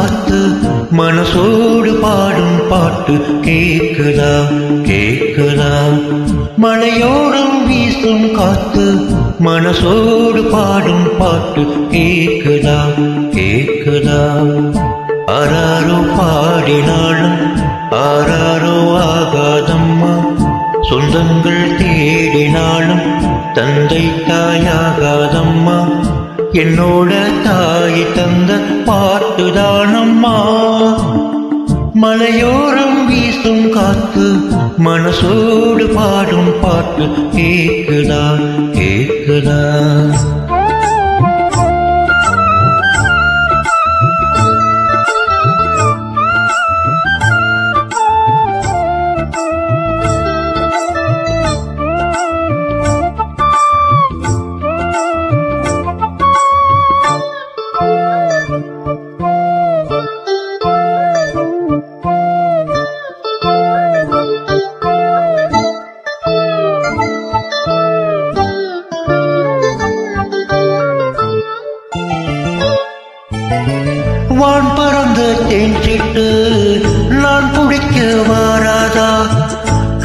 காத்து மனசோடு பாடும் பாட்டு கேக்குதா கேக்குதா மலையோரம் வீசும் காத்து மனசோடு பாடும் பாட்டு கேக்குதா கேக்குதா ஆராரோ பாடினாலும் ஆராரோ ஆகாதம்மா சொந்தங்கள் தேடினாலும் தந்தை தாயாகாதம்மா என்னோட தாய் தந்த பாட்டுதானம்மா மலையோரம் வீசும் காத்து மனசோடு பாடும் பாட்டு கேக்குதா கேக்குதா வான் பறந்த தேன்சிட்டு நான் பிடிக்க வாராதா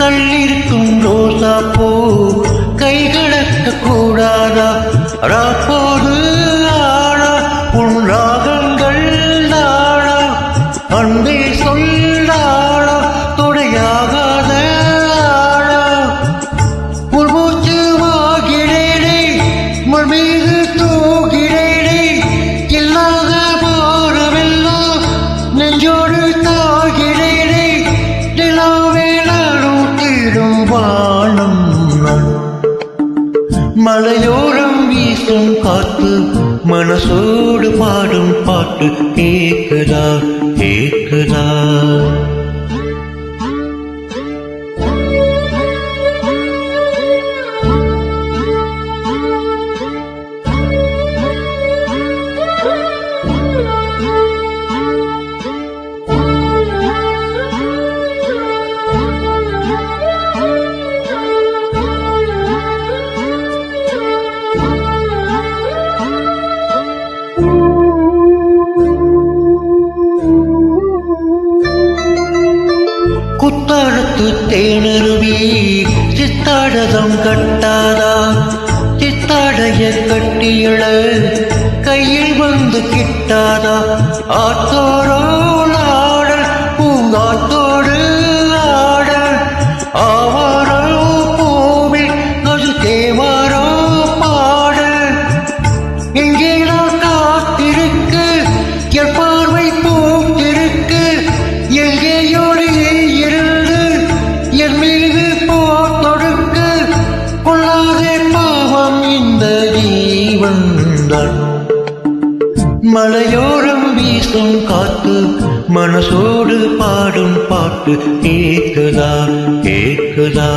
கல்லிருக்கும் ரோசா பூ கைகளக்க கூடாதா ராப்போது ஆடா உன் ராகங்கள் நாடா அன்பே சொல்லாடா துணையாகாத ஆடா உள் மூச்சு வாகிறேனே முள் மீது தூகிறேனே இல்லாத நெஞ்சோடு தாகிறேனே நிலாவே நாடும் தேடும் வானம் மலையோரம் வீசும் காத்து மனசோடு பாடும் பாட்டு கேக்குதா கேக்குதா குத்தாடத்து தேனருவி சித்தாடதம் கட்டாதா சித்தாடைய கட்டியள கையில் வந்து கிட்டாதா ஆத்தோரோ ஆடல் பூங்காத்தோடு ஆடல் ஆவாரோ பூவில் அது தேவாரோ பாடல் எங்கே நான் காத்திருக்கு என் பார்வை பூத்திருக்கு எங்கேயோடு இருந்து என் மீது போர் தொடுக்க கொள்ளாதே பாவம் இந்த ஜீவன்தான் மலையோரம் வீசும் காத்து மனசோடு பாடும் பாட்டு கேக்குதா கேக்குதா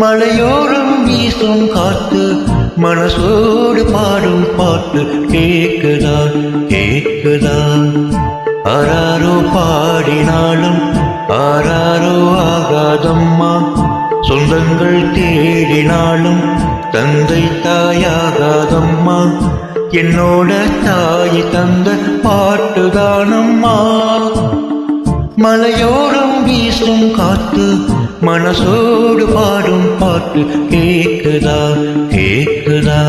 மலையோரம் வீசும் காத்து மனசோடு பாடும் பாட்டு கேக்குதா கேக்குதா ஆராரோ பாடினாலும் ஆராரோ ஆகாதம்மா சொந்தங்கள் தேடினாலும் தந்தை தாயாகாதம்மா என்னோட தாய் தந்த பாட்டுதானம்மா மலையோரம் வீசும் காத்து மனசோடு பாடும் பாட்டு கேக்குதா கேக்குதா